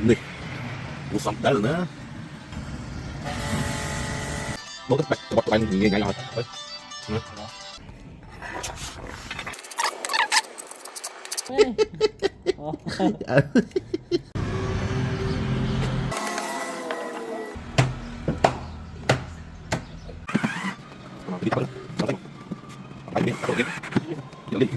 Nih, usap dal na. Bakit ba? Dapat kain ng ngayon ako. Dito pa rin. Ay, okay. Jadi.